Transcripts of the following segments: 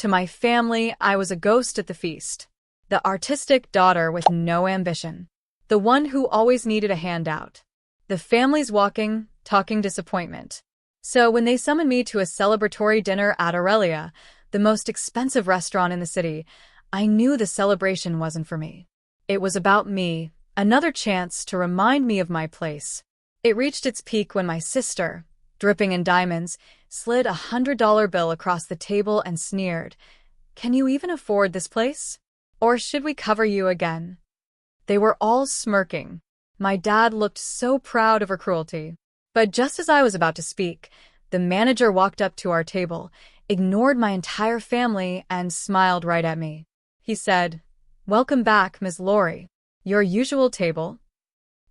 To my family, I was a ghost at the feast. The artistic daughter with no ambition. The one who always needed a handout. The family's walking, talking disappointment. So when they summoned me to a celebratory dinner at Aurelia, the most expensive restaurant in the city, I knew the celebration wasn't for me. It was about me, another chance to remind me of my place. It reached its peak when my sister, dripping in diamonds, slid $100 bill across the table and sneered, "Can you even afford this place? Or should we cover you again?" They were all smirking. My dad looked so proud of her cruelty. But just as I was about to speak, the manager walked up to our table, ignored my entire family, and smiled right at me. He said, "Welcome back, Ms. Laurie. Your usual table?"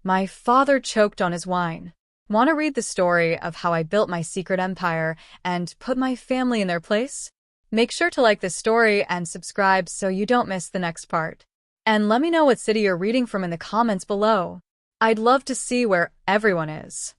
My father choked on his wine. Want to read the story of how I built my secret empire and put my family in their place? Make sure to like this story and subscribe so you don't miss the next part. And let me know what city you're reading from in the comments below. I'd love to see where everyone is.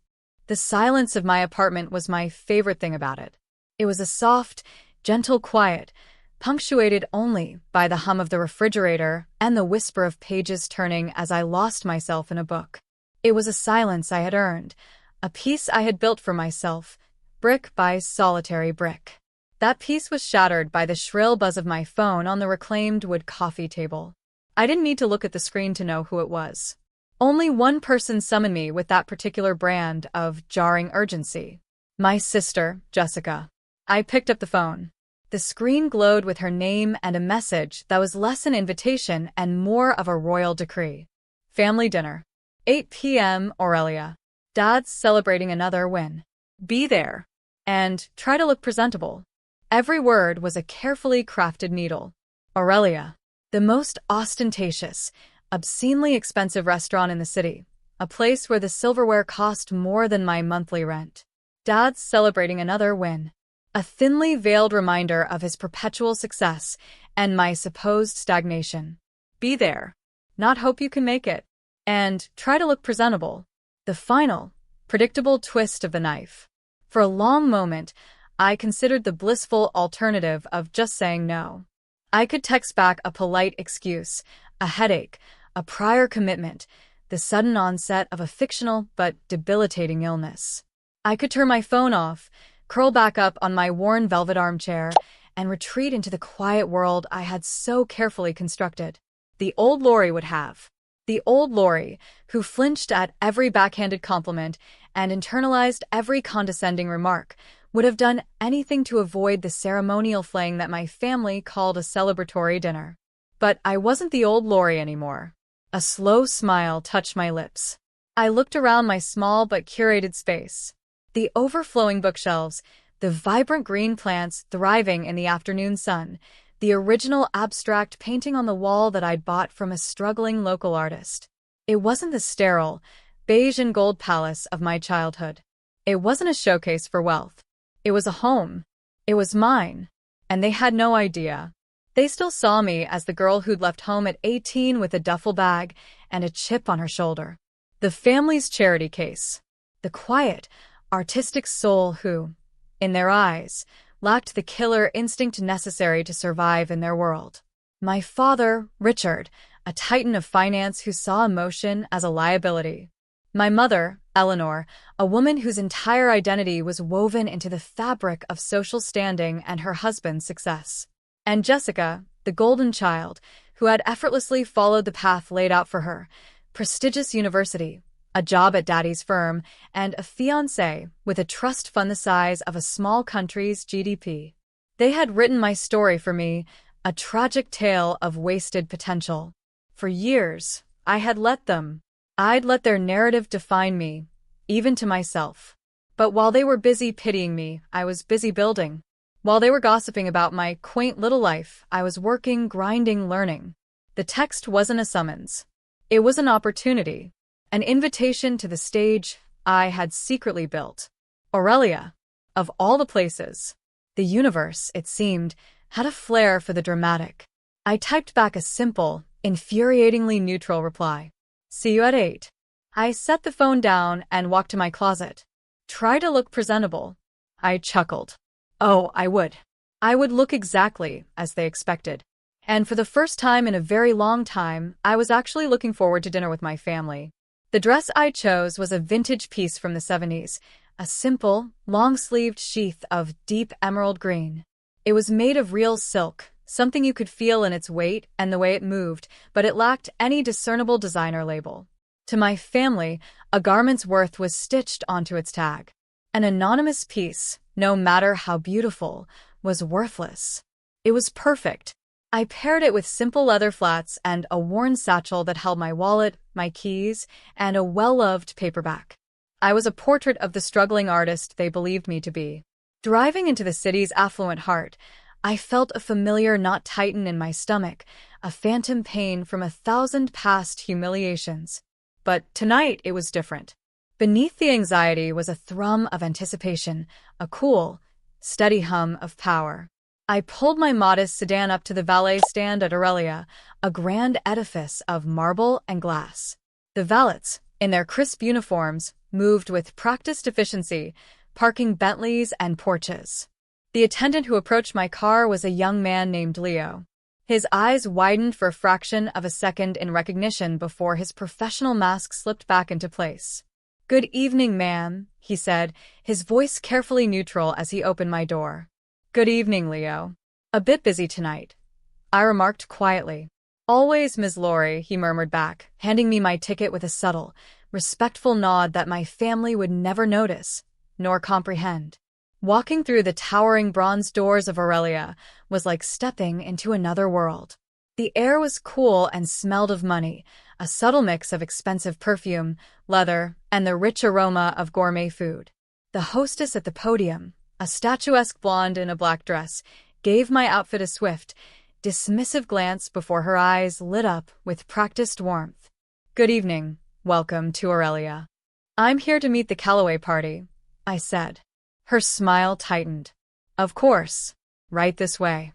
The silence of my apartment was my favorite thing about it. It was a soft, gentle quiet, punctuated only by the hum of the refrigerator and the whisper of pages turning as I lost myself in a book. It was a silence I had earned, a peace I had built for myself, brick by solitary brick. That peace was shattered by the shrill buzz of my phone on the reclaimed wood coffee table. I didn't need to look at the screen to know who it was. Only one person summoned me with that particular brand of jarring urgency. My sister, Jessica. I picked up the phone. The screen glowed with her name and a message that was less an invitation and more of a royal decree. Family dinner. 8 p.m. Aurelia. Dad's celebrating another win. Be there. And try to look presentable. Every word was a carefully crafted needle. Aurelia. The most ostentatious, obscenely expensive restaurant in the city. A place where the silverware cost more than my monthly rent. Dad's celebrating another win. A thinly veiled reminder of his perpetual success and my supposed stagnation. Be there. Not hope you can make it. And try to look presentable. The final, predictable twist of the knife. For a long moment, I considered the blissful alternative of just saying no. I could text back a polite excuse, a headache, a prior commitment, the sudden onset of a fictional but debilitating illness. I could turn my phone off, curl back up on my worn velvet armchair, and retreat into the quiet world I had so carefully constructed. The old Laurie would have. The old Laurie, who flinched at every backhanded compliment and internalized every condescending remark, would have done anything to avoid the ceremonial flaying that my family called a celebratory dinner. But I wasn't the old Laurie anymore. A slow smile touched my lips. I looked around my small but curated space. The overflowing bookshelves, the vibrant green plants thriving in the afternoon sun, the original abstract painting on the wall that I'd bought from a struggling local artist. It wasn't the sterile, beige and gold palace of my childhood. It wasn't a showcase for wealth. It was a home. It was mine. And they had no idea. They still saw me as the girl who'd left home at 18 with a duffel bag and a chip on her shoulder. The family's charity case. The quiet, artistic soul who, in their eyes, lacked the killer instinct necessary to survive in their world. My father, Richard, a titan of finance who saw emotion as a liability. My mother, Eleanor, a woman whose entire identity was woven into the fabric of social standing and her husband's success. And Jessica, the golden child, who had effortlessly followed the path laid out for her, prestigious university, a job at daddy's firm, and a fiancé with a trust fund the size of a small country's GDP. They had written my story for me, a tragic tale of wasted potential. For years, I'd let their narrative define me, even to myself. But while they were busy pitying me, I was busy building. While they were gossiping about my quaint little life, I was working, grinding, learning. The text wasn't a summons. It was an opportunity, an invitation to the stage I had secretly built. Aurelia, of all the places. The universe, it seemed, had a flair for the dramatic. I typed back a simple, infuriatingly neutral reply. See you at 8. I set the phone down and walked to my closet. Try to look presentable. I chuckled. Oh, I would. I would look exactly as they expected. And for the first time in a very long time, I was actually looking forward to dinner with my family. The dress I chose was a vintage piece from the 70s, a simple, long-sleeved sheath of deep emerald green. It was made of real silk, something you could feel in its weight and the way it moved, but it lacked any discernible designer label. To my family, a garment's worth was stitched onto its tag. An anonymous piece, no matter how beautiful, was worthless. It was perfect. I paired it with simple leather flats and a worn satchel that held my wallet, my keys, and a well-loved paperback. I was a portrait of the struggling artist they believed me to be. Driving into the city's affluent heart, I felt a familiar knot tighten in my stomach, a phantom pain from 1,000 past humiliations. But tonight it was different. Beneath the anxiety was a thrum of anticipation, a cool, steady hum of power. I pulled my modest sedan up to the valet stand at Aurelia, a grand edifice of marble and glass. The valets, in their crisp uniforms, moved with practiced efficiency, parking Bentleys and Porsches. The attendant who approached my car was a young man named Leo. His eyes widened for a fraction of a second in recognition before his professional mask slipped back into place. "Good evening, ma'am," he said, his voice carefully neutral as he opened my door. "Good evening, Leo. A bit busy tonight," I remarked quietly. "Always, Ms. Laurie," he murmured back, handing me my ticket with a subtle, respectful nod that my family would never notice, nor comprehend. Walking through the towering bronze doors of Aurelia was like stepping into another world. The air was cool and smelled of money, a subtle mix of expensive perfume, leather, and the rich aroma of gourmet food. The hostess at the podium, a statuesque blonde in a black dress, gave my outfit a swift, dismissive glance before her eyes lit up with practiced warmth. "Good evening. Welcome to Aurelia. I'm here to meet the Calloway party," I said. Her smile tightened. "Of course. Right this way."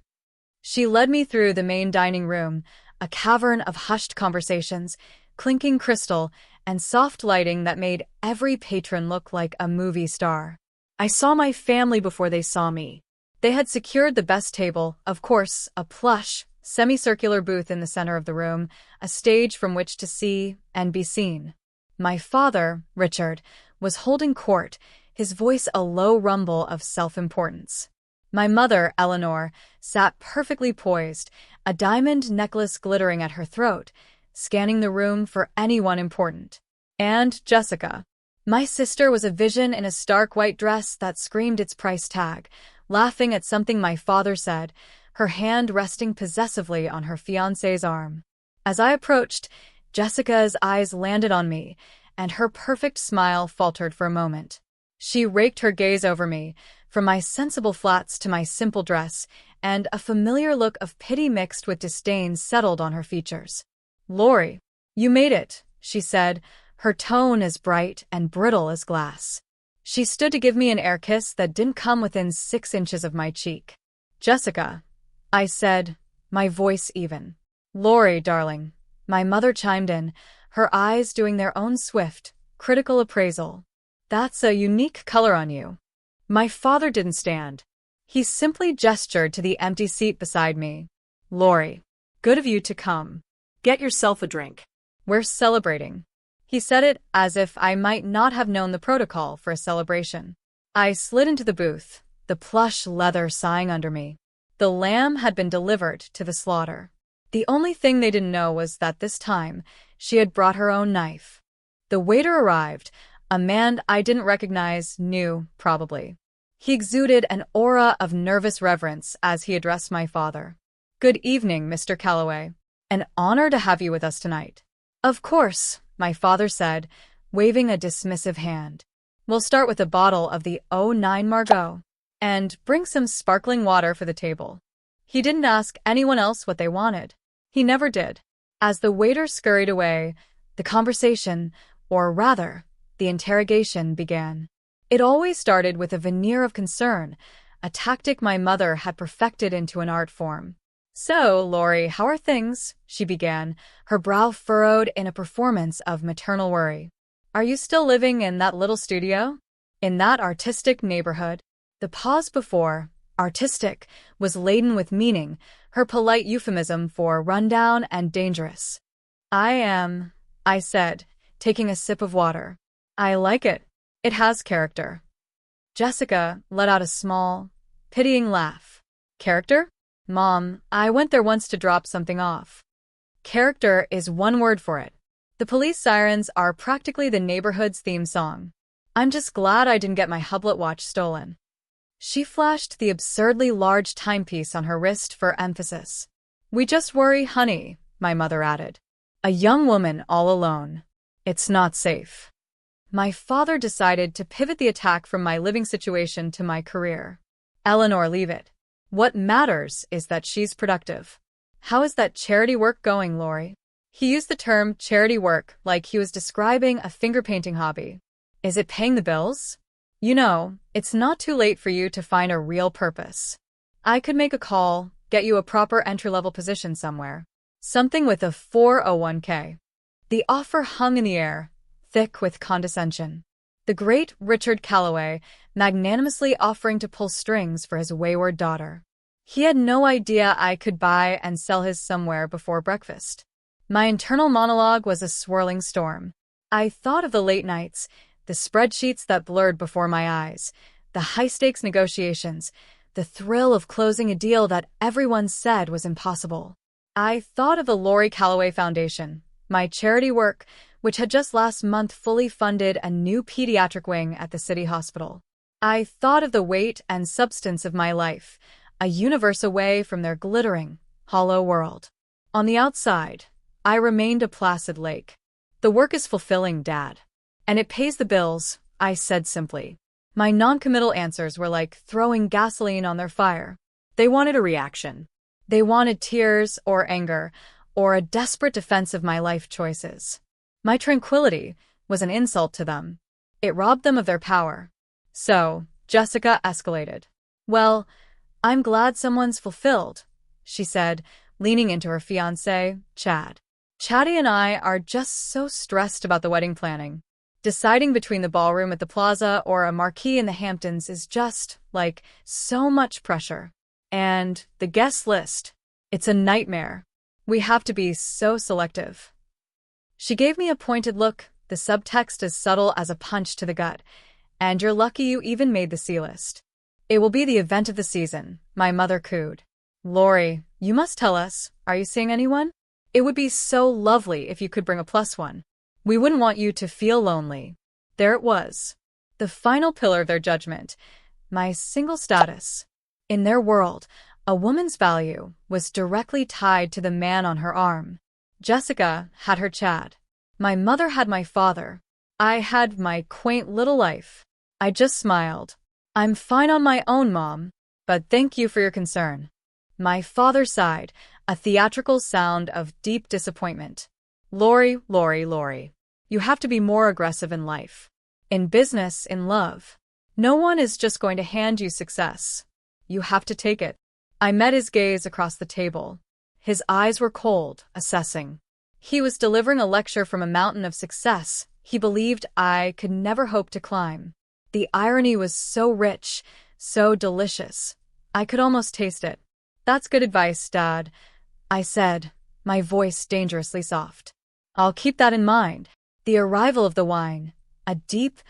She led me through the main dining room, a cavern of hushed conversations, clinking crystal, and soft lighting that made every patron look like a movie star. I saw my family before they saw me. They had secured the best table, of course, a plush, semicircular booth in the center of the room, a stage from which to see and be seen. My father, Richard, was holding court, his voice a low rumble of self-importance. My mother, Eleanor, sat perfectly poised, a diamond necklace glittering at her throat, scanning the room for anyone important. And Jessica. My sister was a vision in a stark white dress that screamed its price tag, laughing at something my father said, her hand resting possessively on her fiancé's arm. As I approached, Jessica's eyes landed on me, and her perfect smile faltered for a moment. She raked her gaze over me, from my sensible flats to my simple dress, and a familiar look of pity mixed with disdain settled on her features. "Laurie, you made it," she said, her tone as bright and brittle as glass. She stood to give me an air kiss that didn't come within 6 inches of my cheek. "Jessica," I said, my voice even. "Laurie, darling," my mother chimed in, her eyes doing their own swift, critical appraisal. "That's a unique color on you." My father didn't stand. He simply gestured to the empty seat beside me. "Laurie, good of you to come. Get yourself a drink. We're celebrating." He said it as if I might not have known the protocol for a celebration. I slid into the booth, the plush leather sighing under me. The lamb had been delivered to the slaughter. The only thing they didn't know was that this time, she had brought her own knife. The waiter arrived, a man I didn't recognize, new, probably. He exuded an aura of nervous reverence as he addressed my father. "Good evening, Mr. Calloway. An honor to have you with us tonight." "Of course," my father said, waving a dismissive hand. "We'll start with a bottle of the '09 Margaux. And bring some sparkling water for the table." He didn't ask anyone else what they wanted. He never did. As the waiter scurried away, the conversation, or rather, the interrogation began. It always started with a veneer of concern, a tactic my mother had perfected into an art form. "So, Laurie, how are things?" she began, her brow furrowed in a performance of maternal worry. "Are you still living in that little studio? In that artistic neighborhood?" The pause before, Artistic was laden with meaning, her polite euphemism for rundown and dangerous. I said, taking a sip of water. I like it. It has character. Jessica let out a small, pitying laugh. Character? Mom, I went there once to drop something off. Character is one word for it. The police sirens are practically the neighborhood's theme song. I'm just glad I didn't get my Hublet watch stolen. She flashed the absurdly large timepiece on her wrist for emphasis. We just worry, honey, my mother added. A young woman all alone. It's not safe. My father decided to pivot the attack from my living situation to my career. Eleanor, leave it. What matters is that she's productive. How is that charity work going, Lori? He used the term charity work like he was describing a finger painting hobby. Is it paying the bills? You know, it's not too late for you to find a real purpose. I could make a call, get you a proper entry-level position somewhere. Something with a 401k. The offer hung in the air, thick with condescension. The great Richard Calloway magnanimously offering to pull strings for his wayward daughter. He had no idea I could buy and sell his somewhere before breakfast. My internal monologue was a swirling storm. I thought of the late nights, the spreadsheets that blurred before my eyes, the high-stakes negotiations, the thrill of closing a deal that everyone said was impossible. I thought of the Lori Calloway Foundation, my charity work, which had just last month fully funded a new pediatric wing at the city hospital. I thought of the weight and substance of my life, a universe away from their glittering, hollow world. On the outside, I remained a placid lake. The work is fulfilling, Dad. And it pays the bills, I said simply. My non-committal answers were like throwing gasoline on their fire. They wanted a reaction. They wanted tears or anger, or a desperate defense of my life choices. My tranquility was an insult to them. It robbed them of their power. So, Jessica escalated. Well, I'm glad someone's fulfilled, she said, leaning into her fiancé, Chad. Chaddy and I are just so stressed about the wedding planning. Deciding between the ballroom at the plaza or a marquee in the Hamptons is just, like, so much pressure. And the guest list. It's a nightmare. We have to be so selective. She gave me a pointed look, the subtext as subtle as a punch to the gut. And you're lucky you even made the C-list. It will be the event of the season, my mother cooed. Lori, you must tell us, are you seeing anyone? It would be so lovely if you could bring a plus one. We wouldn't want you to feel lonely. There it was. The final pillar of their judgment. My single status. In their world, a woman's value was directly tied to the man on her arm. Jessica had her Chad. My mother had my father. I had my quaint little life. I just smiled. I'm fine on my own, Mom, but thank you for your concern. My father sighed, a theatrical sound of deep disappointment. Lori, Lori, Lori. You have to be more aggressive in life. In business, in love. No one is just going to hand you success. You have to take it. I met his gaze across the table. His eyes were cold, assessing. He was delivering a lecture from a mountain of success he believed I could never hope to climb. The irony was so rich, so delicious. I could almost taste it. That's good advice, Dad, I said, my voice dangerously soft. I'll keep that in mind. The arrival of the wine, a deep,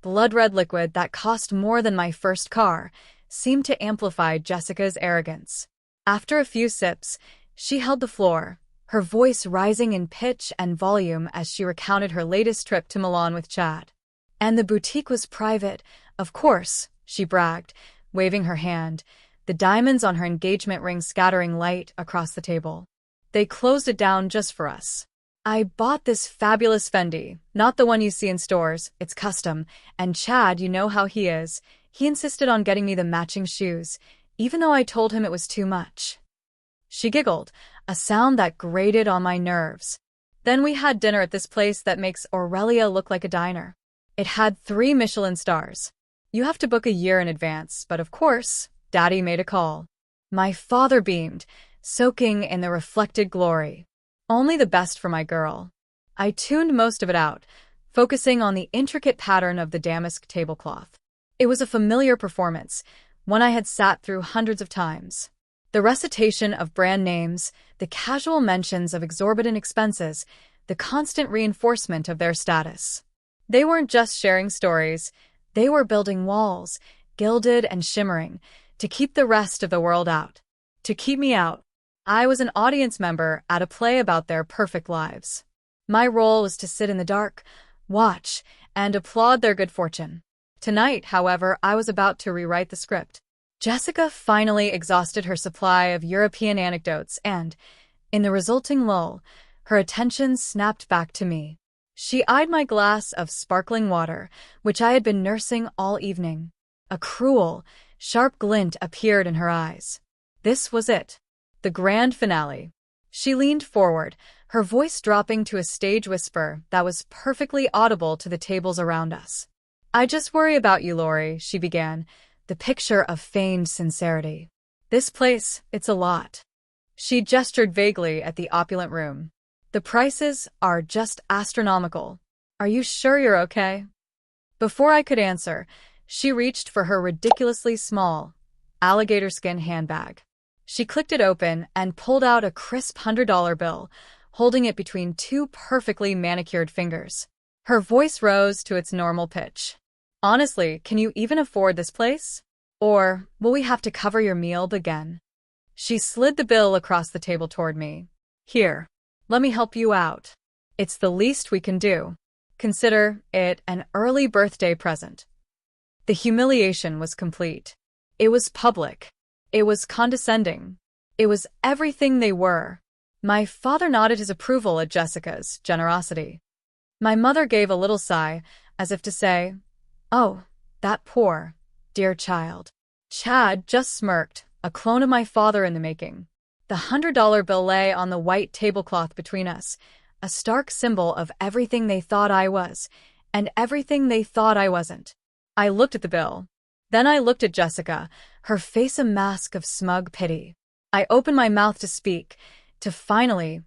blood-red liquid that cost more than my first car, seemed to amplify Jessica's arrogance. After a few sips, she held the floor, her voice rising in pitch and volume as she recounted her latest trip to Milan with Chad. And the boutique was private, of course, she bragged, waving her hand, the diamonds on her engagement ring scattering light across the table. They closed it down just for us. I bought this fabulous Fendi, not the one you see in stores, it's custom, and Chad, you know how he is. He insisted on getting me the matching shoes, even though I told him it was too much. She giggled, a sound that grated on my nerves. Then we had dinner at this place that makes Aurelia look like a diner. It had 3 Michelin stars. You have to book a year in advance, but of course, Daddy made a call. My father beamed, soaking in the reflected glory. Only the best for my girl. I tuned most of it out, focusing on the intricate pattern of the damask tablecloth. It was a familiar performance, one I had sat through hundreds of times. The recitation of brand names, the casual mentions of exorbitant expenses, the constant reinforcement of their status. They weren't just sharing stories, they were building walls, gilded and shimmering, to keep the rest of the world out. To keep me out. I was an audience member at a play about their perfect lives. My role was to sit in the dark, watch, and applaud their good fortune. Tonight, however, I was about to rewrite the script. Jessica finally exhausted her supply of European anecdotes and, in the resulting lull, her attention snapped back to me. She eyed my glass of sparkling water, which I had been nursing all evening. A cruel, sharp glint appeared in her eyes. This was it. The grand finale. She leaned forward, her voice dropping to a stage whisper that was perfectly audible to the tables around us. "I just worry about you, Lori," she began, the picture of feigned sincerity. "This place, it's a lot." She gestured vaguely at the opulent room. "The prices are just astronomical. Are you sure you're okay?" Before I could answer, she reached for her ridiculously small, alligator skin handbag. She clicked it open and pulled out a crisp $100 bill, holding it between two perfectly manicured fingers. Her voice rose to its normal pitch. "Honestly, can you even afford this place? Or will we have to cover your meal again?" She slid the bill across the table toward me. "Here, let me help you out. It's the least we can do. Consider it an early birthday present." The humiliation was complete. It was public. It was condescending. It was everything they were. My father nodded his approval at Jessica's generosity. My mother gave a little sigh, as if to say, "Oh, that poor, dear child." Chad just smirked, a clone of my father in the making. The $100 bill lay on the white tablecloth between us, a stark symbol of everything they thought I was, and everything they thought I wasn't. I looked at the bill. Then I looked at Jessica, her face a mask of smug pity. I opened my mouth to speak, to finally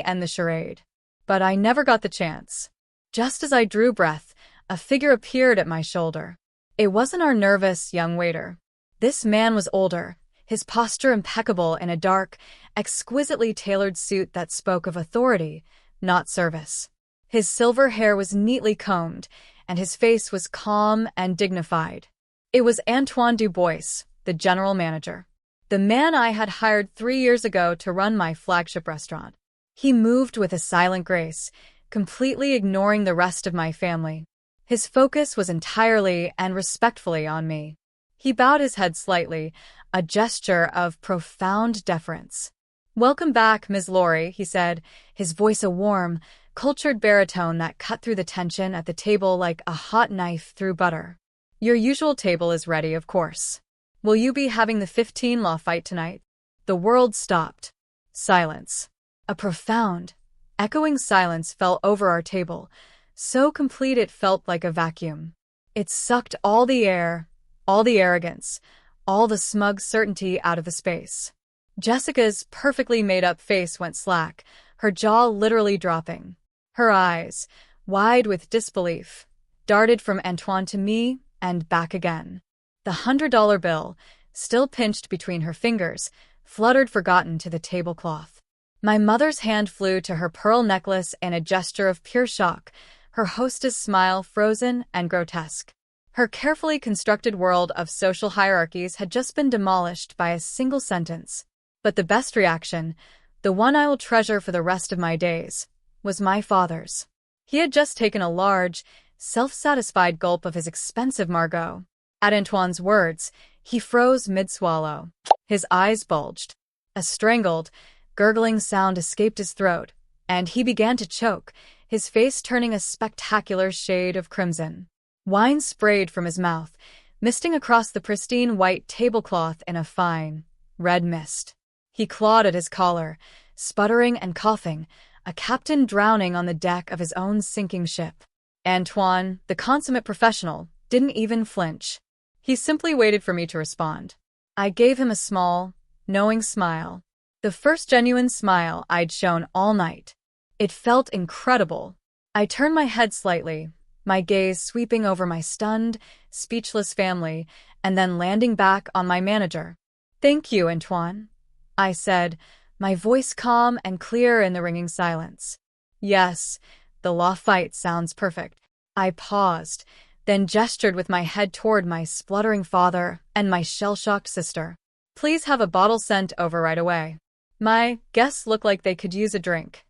end the charade. But I never got the chance. Just as I drew breath, a figure appeared at my shoulder. It wasn't our nervous young waiter. This man was older, his posture impeccable in a dark, exquisitely tailored suit that spoke of authority, not service. His silver hair was neatly combed, and his face was calm and dignified. It was Antoine Dubois, the general manager. The man I had hired 3 years ago to run my flagship restaurant. He moved with a silent grace, completely ignoring the rest of my family. His focus was entirely and respectfully on me. He bowed his head slightly, a gesture of profound deference. "Welcome back, Ms. Lori," he said, his voice a warm, cultured baritone that cut through the tension at the table like a hot knife through butter. "Your usual table is ready, of course. Will you be having the 15-law fight tonight?" The world stopped. Silence. A profound, echoing silence fell over our table, so complete it felt like a vacuum. It sucked all the air, all the arrogance, all the smug certainty out of the space. Jessica's perfectly made-up face went slack, her jaw literally dropping. Her eyes, wide with disbelief, darted from Antoine to me and back again. The $100 bill, still pinched between her fingers, fluttered forgotten to the tablecloth. My mother's hand flew to her pearl necklace in a gesture of pure shock, her hostess' smile frozen and grotesque. Her carefully constructed world of social hierarchies had just been demolished by a single sentence. But the best reaction, the one I will treasure for the rest of my days, was my father's. He had just taken a large, self-satisfied gulp of his expensive Margot. At Antoine's words, he froze mid-swallow. His eyes bulged. A strangled, gurgling sound escaped his throat, and he began to choke, his face turning a spectacular shade of crimson. Wine sprayed from his mouth, misting across the pristine white tablecloth in a fine, red mist. He clawed at his collar, sputtering and coughing, a captain drowning on the deck of his own sinking ship. Antoine, the consummate professional, didn't even flinch. He simply waited for me to respond. I gave him a small, knowing smile. The first genuine smile I'd shown all night. It felt incredible. I turned my head slightly, my gaze sweeping over my stunned, speechless family, and then landing back on my manager. "Thank you, Antoine," I said, my voice calm and clear in the ringing silence. "Yes, the law fight sounds perfect." I paused, then gestured with my head toward my spluttering father and my shell-shocked sister. "Please have a bottle sent over right away." My guests looked like they could use a drink.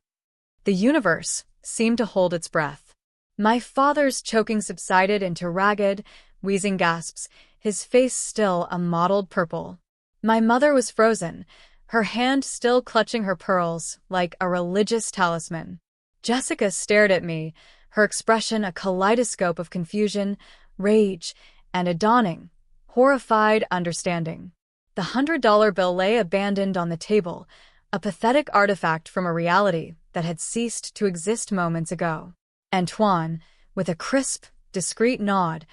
The universe seemed to hold its breath. My father's choking subsided into ragged, wheezing gasps, his face still a mottled purple. My mother was frozen, her hand still clutching her pearls like a religious talisman. Jessica stared at me, her expression a kaleidoscope of confusion, rage, and a dawning, horrified understanding. The $100 bill lay abandoned on the table, a pathetic artifact from a reality that had ceased to exist moments ago. Antoine, with a crisp, discreet nod,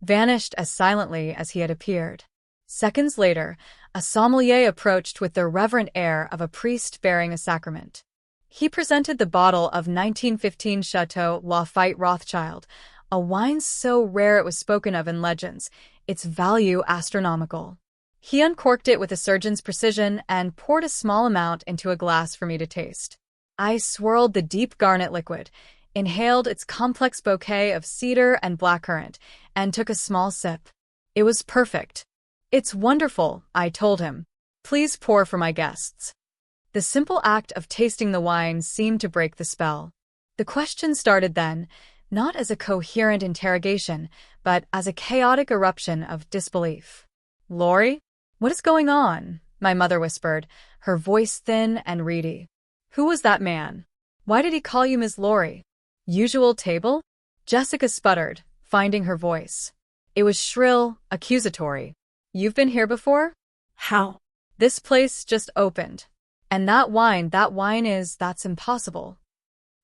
vanished as silently as he had appeared. Seconds later, a sommelier approached with the reverent air of a priest bearing a sacrament. He presented the bottle of 1915 Chateau Lafite Rothschild, a wine so rare it was spoken of in legends, its value astronomical. He uncorked it with a surgeon's precision and poured a small amount into a glass for me to taste. I swirled the deep garnet liquid, inhaled its complex bouquet of cedar and blackcurrant, and took a small sip. It was perfect. "It's wonderful," I told him. "Please pour for my guests." The simple act of tasting the wine seemed to break the spell. The question started then, not as a coherent interrogation, but as a chaotic eruption of disbelief. "Lori? What is going on?" my mother whispered, her voice thin and reedy. "Who was that man? Why did he call you Ms. Lori? Usual table?" Jessica sputtered, finding her voice. It was shrill, accusatory. "You've been here before?" How? "This place just opened. And that's impossible."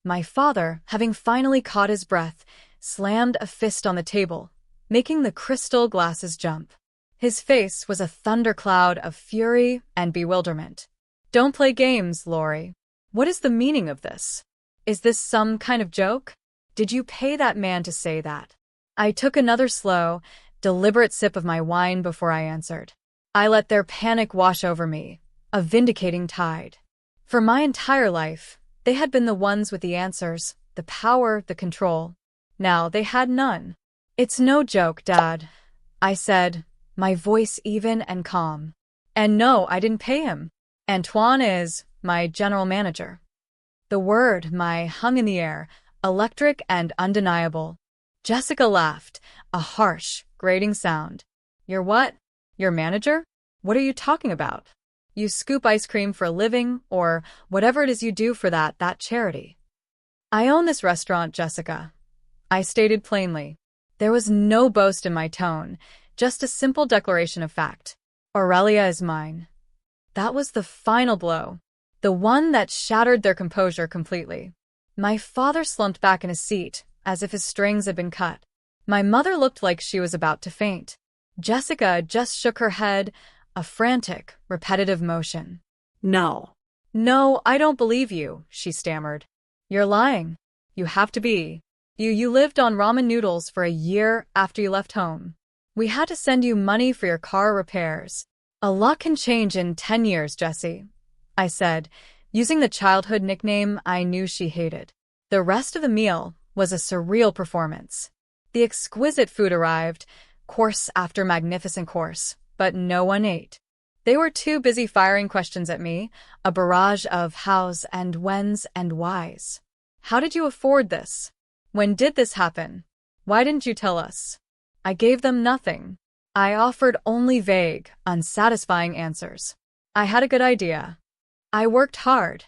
My father, having finally caught his breath, slammed a fist on the table, making the crystal glasses jump. His face was a thundercloud of fury and bewilderment. "Don't play games, Lori. What is the meaning of this? Is this some kind of joke? Did you pay that man to say that?" I took another slow, deliberate sip of my wine before I answered. I let their panic wash over me, a vindicating tide. For my entire life, they had been the ones with the answers, the power, the control. Now they had none. "It's no joke, Dad," I said, my voice even and calm. "And no, I didn't pay him. Antoine is my general manager." The word "my" hung in the air, electric and undeniable. Jessica laughed, a harsh, grating sound. "You're what? Your manager? What are you talking about? You scoop ice cream for a living, or whatever it is you do for that charity." "I own this restaurant, Jessica," I stated plainly. There was no boast in my tone, just a simple declaration of fact. "Aurelia is mine." That was the final blow, the one that shattered their composure completely. My father slumped back in his seat, as if his strings had been cut. My mother looked like she was about to faint. Jessica just shook her head, a frantic, repetitive motion. No. "No, I don't believe you," she stammered. "You're lying. You have to be. You lived on ramen noodles for a year after you left home. We had to send you money for your car repairs. A lot can change in 10 years, Jessie," I said, using the childhood nickname I knew she hated. The rest of the meal was a surreal performance. The exquisite food arrived, course after magnificent course, but no one ate. They were too busy firing questions at me, a barrage of hows and whens and whys. "How did you afford this? When did this happen? Why didn't you tell us?" I gave them nothing. I offered only vague, unsatisfying answers. I had a good idea. I worked hard.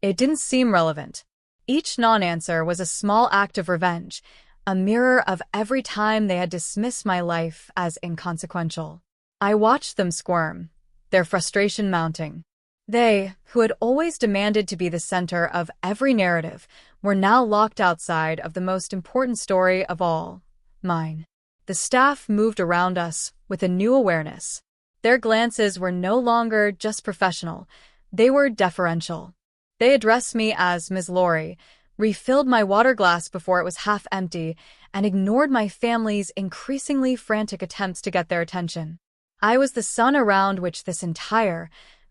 It didn't seem relevant. Each non-answer was a small act of revenge, a mirror of every time they had dismissed my life as inconsequential. I watched them squirm, their frustration mounting. They, who had always demanded to be the center of every narrative, were now locked outside of the most important story of all, mine. The staff moved around us with a new awareness. Their glances were no longer just professional, they were deferential. They addressed me as Ms. Lori, refilled my water glass before it was half empty, and ignored my family's increasingly frantic attempts to get their attention. I was the sun around which this entire,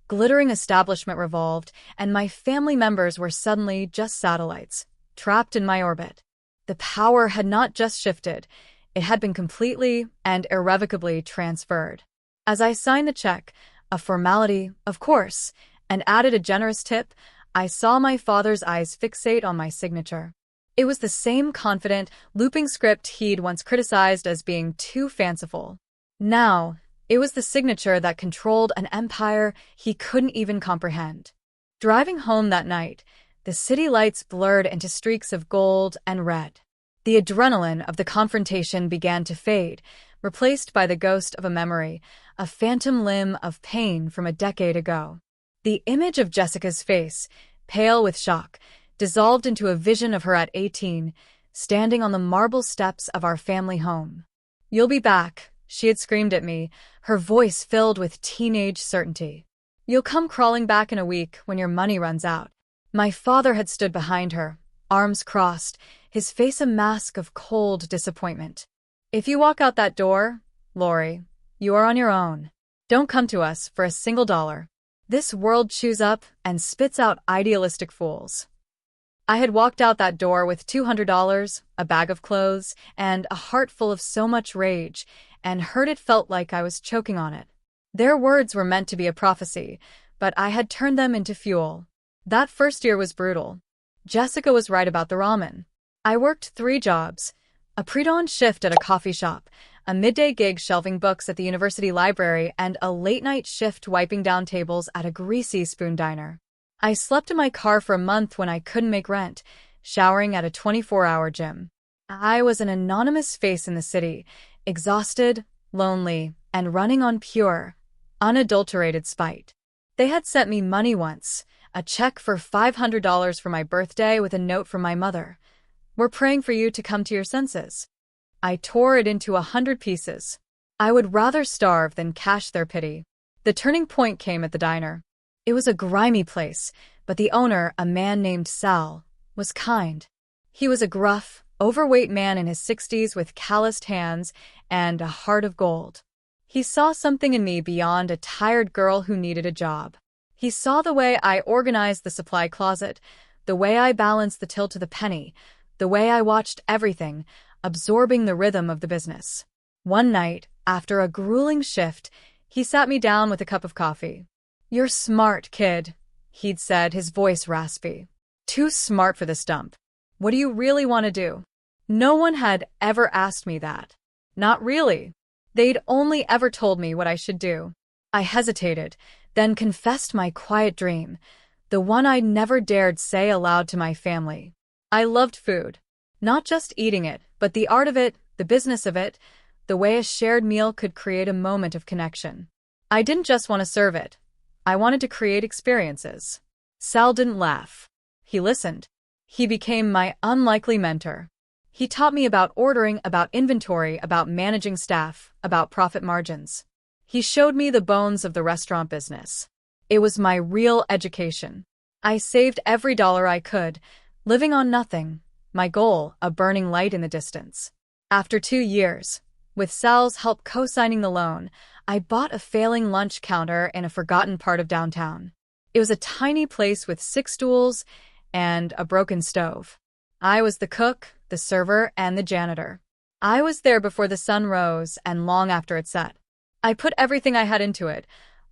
glittering establishment revolved, and my family members were suddenly just satellites, trapped in my orbit. The power had not just shifted, it had been completely and irrevocably transferred. As I signed the check, a formality, of course, and added a generous tip, I saw my father's eyes fixate on my signature. It was the same confident, looping script he'd once criticized as being too fanciful. Now, it was the signature that controlled an empire he couldn't even comprehend. Driving home that night, the city lights blurred into streaks of gold and red. The adrenaline of the confrontation began to fade, replaced by the ghost of a memory, a phantom limb of pain from a decade ago. The image of Jessica's face, pale with shock, dissolved into a vision of her at 18, standing on the marble steps of our family home. "You'll be back," she had screamed at me, her voice filled with teenage certainty. "You'll come crawling back in a week when your money runs out." My father had stood behind her, arms crossed, his face a mask of cold disappointment. "If you walk out that door, Lori, you are on your own. Don't come to us for a single dollar. This world chews up and spits out idealistic fools." I had walked out that door with $200, a bag of clothes, and a heart full of so much rage, and heard it felt like I was choking on it. Their words were meant to be a prophecy, but I had turned them into fuel. That first year was brutal. Jessica was right about the ramen. I worked 3 jobs: a pre-dawn shift at a coffee shop, a midday gig shelving books at the university library, and a late-night shift wiping down tables at a greasy spoon diner. I slept in my car for a month when I couldn't make rent, showering at a 24-hour gym. I was an anonymous face in the city, exhausted, lonely, and running on pure, unadulterated spite. They had sent me money once, a check for $500 for my birthday with a note from my mother. "We're praying for you to come to your senses." I tore it into 100 pieces. I would rather starve than cash their pity. The turning point came at the diner. It was a grimy place, but the owner, a man named Sal, was kind. He was a gruff, overweight man in his 60s with calloused hands and a heart of gold. He saw something in me beyond a tired girl who needed a job. He saw the way I organized the supply closet, the way I balanced the till to the penny, the way I watched everything, absorbing the rhythm of the business. One night, after a grueling shift, he sat me down with a cup of coffee. "You're smart, kid," he'd said, his voice raspy. "Too smart for this dump. What do you really want to do?" No one had ever asked me that. Not really. They'd only ever told me what I should do. I hesitated, then confessed my quiet dream, the one I'd never dared say aloud to my family. I loved food. Not just eating it, but the art of it, the business of it, the way a shared meal could create a moment of connection. I didn't just want to serve it. I wanted to create experiences. Sal didn't laugh. He listened. He became my unlikely mentor. He taught me about ordering, about inventory, about managing staff, about profit margins. He showed me the bones of the restaurant business. It was my real education. I saved every dollar I could, living on nothing, my goal a burning light in the distance. After 2 years, with Sal's help co-signing the loan, I bought a failing lunch counter in a forgotten part of downtown. It was a tiny place with 6 stools and a broken stove. I was the cook, the server, and the janitor. I was there before the sun rose and long after it set. I put everything I had into it,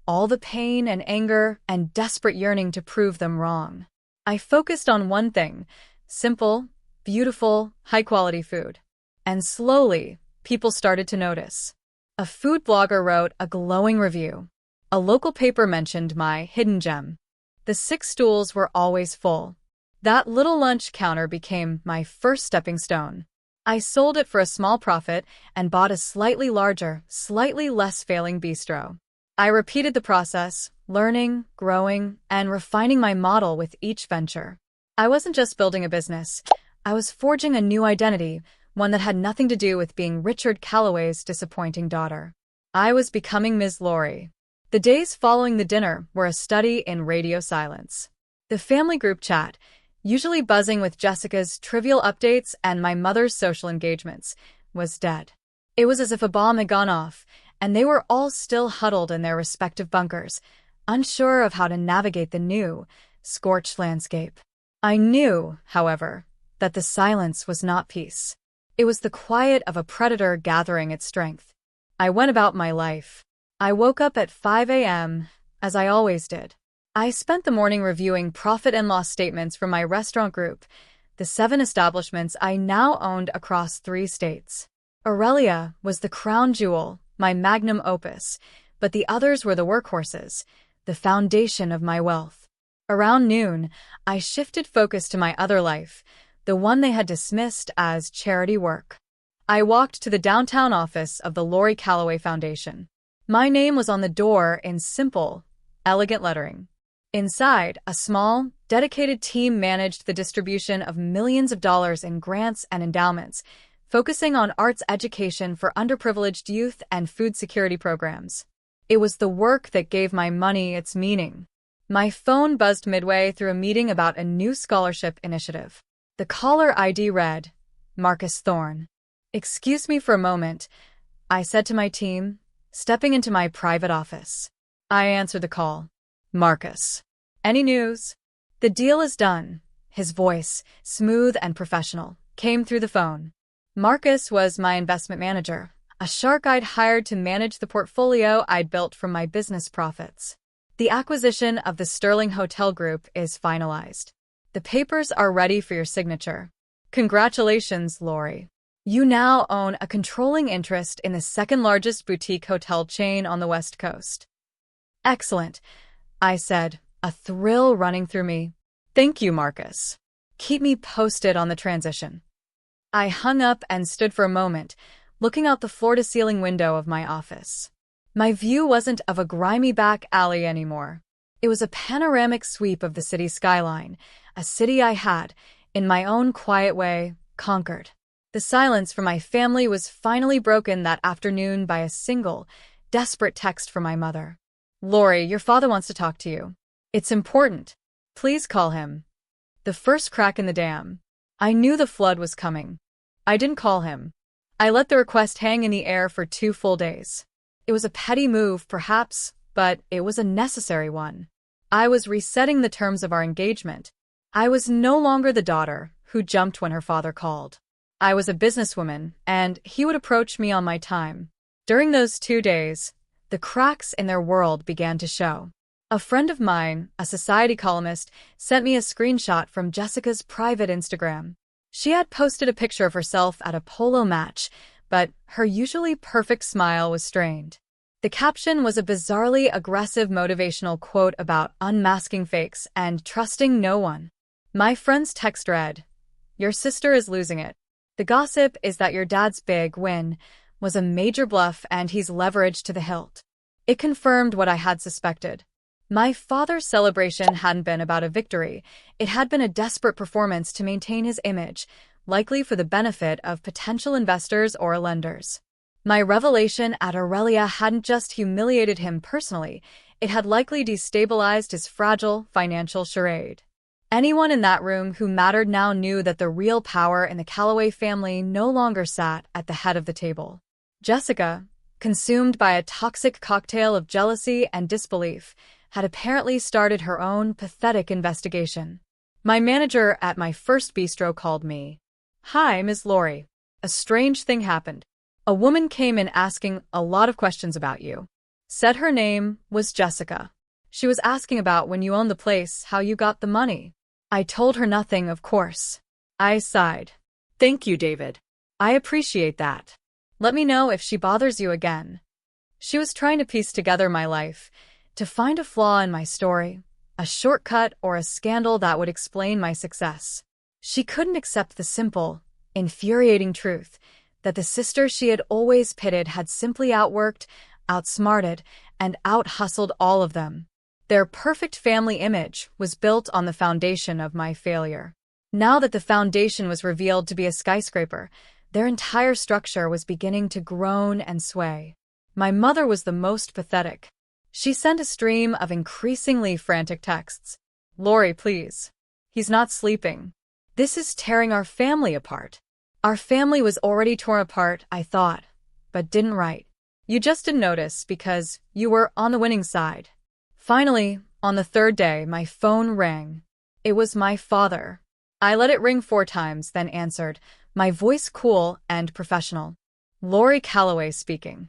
all the pain and anger and desperate yearning to prove them wrong. I focused on one thing: simple, beautiful, high-quality food. And slowly, people started to notice. A food blogger wrote a glowing review. A local paper mentioned my hidden gem. The 6 stools were always full. That little lunch counter became my first stepping stone. I sold it for a small profit and bought a slightly larger, slightly less failing bistro. I repeated the process, learning, growing, and refining my model with each venture. I wasn't just building a business. I was forging a new identity, one that had nothing to do with being Richard Calloway's disappointing daughter. I was becoming Ms. Lori. The days following the dinner were a study in radio silence. The family group chat, usually buzzing with Jessica's trivial updates and my mother's social engagements, was dead. It was as if a bomb had gone off, and they were all still huddled in their respective bunkers, unsure of how to navigate the new, scorched landscape. I knew, however, that the silence was not peace. It was the quiet of a predator gathering its strength. I went about my life. I woke up at 5 a.m., as I always did. I spent the morning reviewing profit and loss statements from my restaurant group, the 7 establishments I now owned across 3 states. Aurelia was the crown jewel, my magnum opus, but the others were the workhorses, the foundation of my wealth. Around noon, I shifted focus to my other life, the one they had dismissed as charity work. I walked to the downtown office of the Lori Calloway Foundation. My name was on the door in simple, elegant lettering. Inside, a small, dedicated team managed the distribution of millions of dollars in grants and endowments, focusing on arts education for underprivileged youth and food security programs. It was the work that gave my money its meaning. My phone buzzed midway through a meeting about a new scholarship initiative. The caller ID read, Marcus Thorne. "Excuse me for a moment," I said to my team, stepping into my private office. I answered the call. "Marcus. Any news?" "The deal is done." His voice, smooth and professional, came through the phone. Marcus was my investment manager, a shark I'd hired to manage the portfolio I'd built from my business profits. "The acquisition of the Sterling Hotel Group is finalized. The papers are ready for your signature." "Congratulations, Lori. You now own a controlling interest in the second-largest boutique hotel chain on the West Coast." "Excellent," I said, a thrill running through me. "Thank you, Marcus. Keep me posted on the transition." I hung up and stood for a moment, looking out the floor-to-ceiling window of my office. My view wasn't of a grimy back alley anymore. It was a panoramic sweep of the city skyline, a city I had, in my own quiet way, conquered. The silence from my family was finally broken that afternoon by a single, desperate text from my mother. "Lori, your father wants to talk to you. It's important. Please call him." The first crack in the dam. I knew the flood was coming. I didn't call him. I let the request hang in the air for 2 full days. It was a petty move, perhaps, but it was a necessary one. I was resetting the terms of our engagement. I was no longer the daughter who jumped when her father called. I was a businesswoman, and he would approach me on my time. During those 2 days, the cracks in their world began to show. A friend of mine, a society columnist, sent me a screenshot from Jessica's private Instagram. She had posted a picture of herself at a polo match, but her usually perfect smile was strained. The caption was a bizarrely aggressive motivational quote about unmasking fakes and trusting no one. My friend's text read, "Your sister is losing it. The gossip is that your dad's big win was a major bluff and he's leveraged to the hilt." It confirmed what I had suspected. My father's celebration hadn't been about a victory. It had been a desperate performance to maintain his image, likely for the benefit of potential investors or lenders. My revelation at Aurelia hadn't just humiliated him personally, it had likely destabilized his fragile financial charade. Anyone in that room who mattered now knew that the real power in the Calloway family no longer sat at the head of the table. Jessica, consumed by a toxic cocktail of jealousy and disbelief, had apparently started her own pathetic investigation. My manager at my first bistro called me. "Hi, Ms. Lori. A strange thing happened. A woman came in asking a lot of questions about you. Said her name was Jessica. She was asking about when you owned the place, how you got the money." I told her nothing, of course. I sighed. "Thank you, David. I appreciate that. Let me know if she bothers you again." She was trying to piece together my life, to find a flaw in my story, a shortcut or a scandal that would explain my success. She couldn't accept the simple, infuriating truth that the sister she had always pitted had simply outworked, outsmarted, and out-hustled all of them. Their perfect family image was built on the foundation of my failure. Now that the foundation was revealed to be a skyscraper, their entire structure was beginning to groan and sway. My mother was the most pathetic. She sent a stream of increasingly frantic texts. "Lori, please. He's not sleeping. This is tearing our family apart. Our family was already torn apart, I thought, but didn't write. You just didn't notice because you were on the winning side. Finally, on the third day, my phone rang. It was my father. I let it ring 4 times, then answered, my voice cool and professional. Lori Calloway speaking.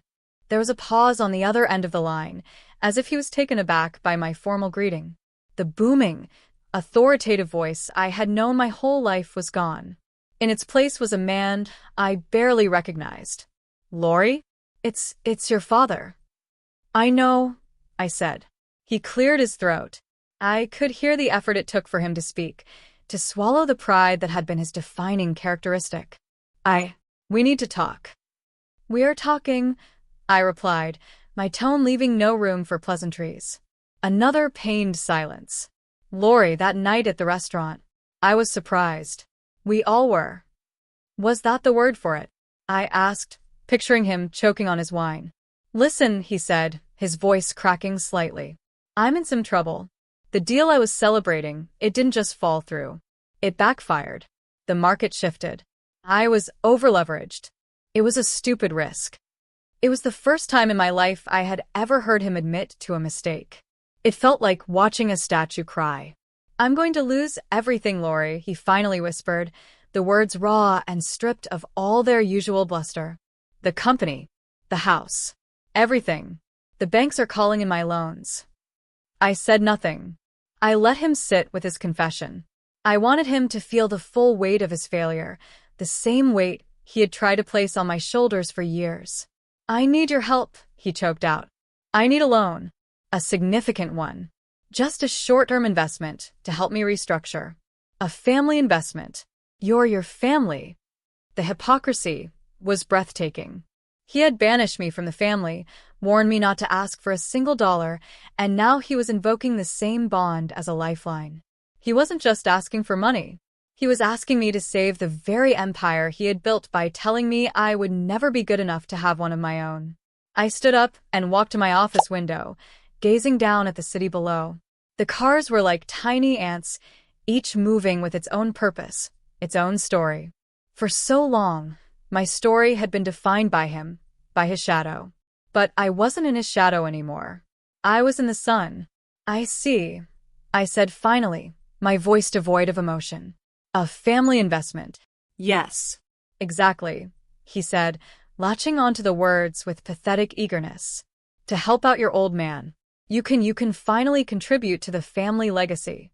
There was a pause on the other end of the line, as if he was taken aback by my formal greeting. The booming, authoritative voice I had known my whole life was gone. In its place was a man I barely recognized. Lori? It's your father. I know, I said. He cleared his throat. I could hear the effort it took for him to speak, to swallow the pride that had been his defining characteristic. We need to talk. We are talking, I replied, my tone leaving no room for pleasantries. Another pained silence. Lori, that night at the restaurant. I was surprised. We all were. Was that the word for it? I asked, picturing him choking on his wine. Listen, he said, his voice cracking slightly. I'm in some trouble. The deal I was celebrating, it didn't just fall through. It backfired. The market shifted. I was overleveraged. It was a stupid risk. It was the first time in my life I had ever heard him admit to a mistake. It felt like watching a statue cry. I'm going to lose everything, Lori, he finally whispered, the words raw and stripped of all their usual bluster. The company. The house. Everything. The banks are calling in my loans. I said nothing. I let him sit with his confession. I wanted him to feel the full weight of his failure, the same weight he had tried to place on my shoulders for years. I need your help, he choked out. I need a loan. A significant one. Just a short-term investment to help me restructure. A family investment. You're your family. The hypocrisy was breathtaking. He had banished me from the family, warned me not to ask for a single dollar, and now he was invoking the same bond as a lifeline. He wasn't just asking for money. He was asking me to save the very empire he had built by telling me I would never be good enough to have one of my own. I stood up and walked to my office window, gazing down at the city below. The cars were like tiny ants, each moving with its own purpose, its own story. For so long, my story had been defined by him, by his shadow. But I wasn't in his shadow anymore. I was in the sun. I see, I said finally, my voice devoid of emotion. A family investment. Yes. Exactly, he said, latching onto the words with pathetic eagerness. To help out your old man. You can finally contribute to the family legacy.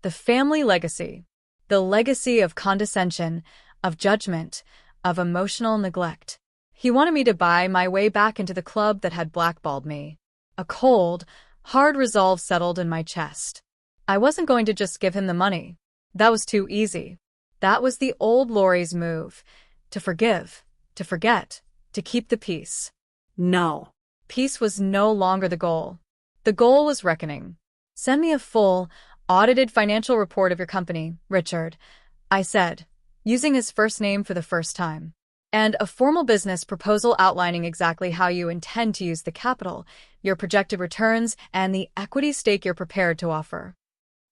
The family legacy. The legacy of condescension, of judgment, of emotional neglect. He wanted me to buy my way back into the club that had blackballed me. A cold, hard resolve settled in my chest. I wasn't going to just give him the money. That was too easy. That was the old Lori's move. To forgive, to forget, to keep the peace. No. Peace was no longer the goal. The goal was reckoning. Send me a full, audited financial report of your company, Richard, I said, using his first name for the first time. And a formal business proposal outlining exactly how you intend to use the capital, your projected returns, and the equity stake you're prepared to offer.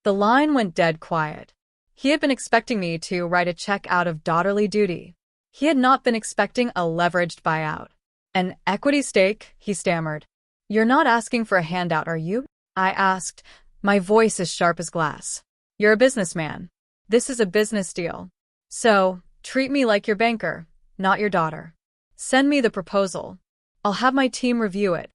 The line went dead quiet. He had been expecting me to write a check out of daughterly duty. He had not been expecting a leveraged buyout. An equity stake, he stammered. You're not asking for a handout, are you? I asked, my voice as sharp as glass. You're a businessman. This is a business deal. So, treat me like your banker, not your daughter. Send me the proposal. I'll have my team review it.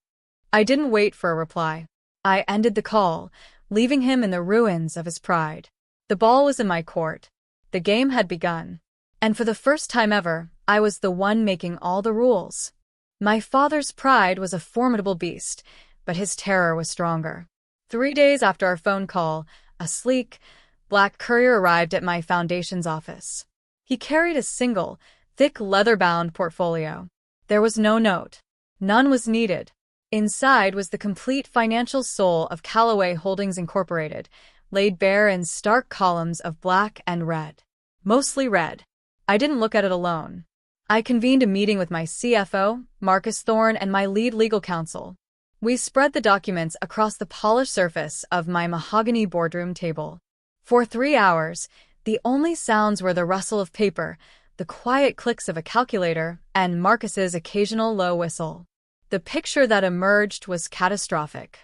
I didn't wait for a reply. I ended the call, leaving him in the ruins of his pride. The ball was in my court. The game had begun. And for the first time ever, I was the one making all the rules. My father's pride was a formidable beast, but his terror was stronger. 3 days after our phone call, a sleek, black courier arrived at my foundation's office. He carried a single, thick leather-bound portfolio. There was no note. None was needed. Inside was the complete financial soul of Callaway Holdings Incorporated, laid bare in stark columns of black and red. Mostly red. I didn't look at it alone. I convened a meeting with my CFO, Marcus Thorne, and my lead legal counsel. We spread the documents across the polished surface of my mahogany boardroom table. For 3 hours, the only sounds were the rustle of paper, the quiet clicks of a calculator, and Marcus's occasional low whistle. The picture that emerged was catastrophic.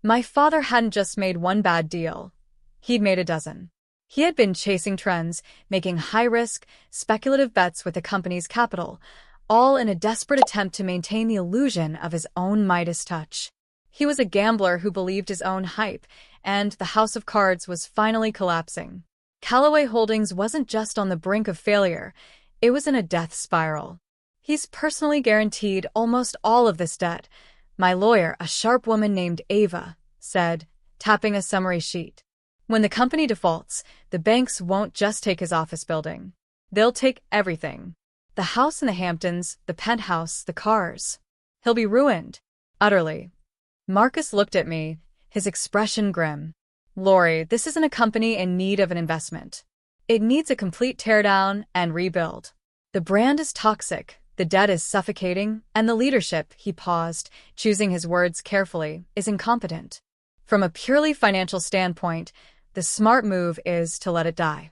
My father hadn't just made one bad deal. He'd made a dozen. He had been chasing trends, making high-risk, speculative bets with the company's capital, all in a desperate attempt to maintain the illusion of his own Midas touch. He was a gambler who believed his own hype, and the house of cards was finally collapsing. Callaway Holdings wasn't just on the brink of failure, it was in a death spiral. He's personally guaranteed almost all of this debt, my lawyer, a sharp woman named Ava, said, tapping a summary sheet. When the company defaults, the banks won't just take his office building. They'll take everything. The house in the Hamptons, the penthouse, the cars. He'll be ruined. Utterly. Marcus looked at me, his expression grim. Lori, this isn't a company in need of an investment. It needs a complete teardown and rebuild. The brand is toxic, the debt is suffocating, and the leadership, he paused, choosing his words carefully, is incompetent. From a purely financial standpoint, the smart move is to let it die.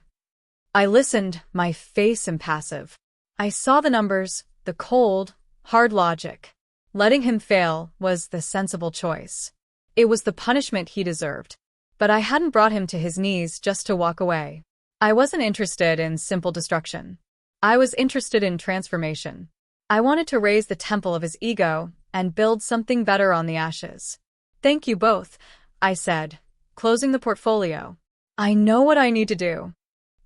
I listened, my face impassive. I saw the numbers, the cold, hard logic. Letting him fail was the sensible choice. It was the punishment he deserved. But I hadn't brought him to his knees just to walk away. I wasn't interested in simple destruction. I was interested in transformation. I wanted to raise the temple of his ego and build something better on the ashes. Thank you both, I said, closing the portfolio. I know what I need to do.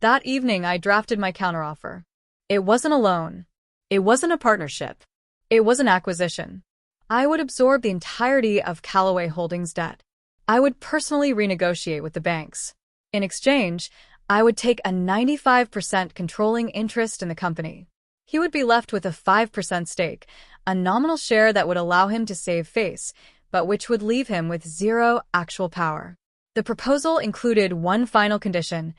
That evening I drafted my counteroffer. It wasn't a loan. It wasn't a partnership. It was an acquisition. I would absorb the entirety of Callaway Holdings' debt. I would personally renegotiate with the banks. In exchange, I would take a 95% controlling interest in the company. He would be left with a 5% stake, a nominal share that would allow him to save face, but which would leave him with zero actual power. The proposal included one final condition.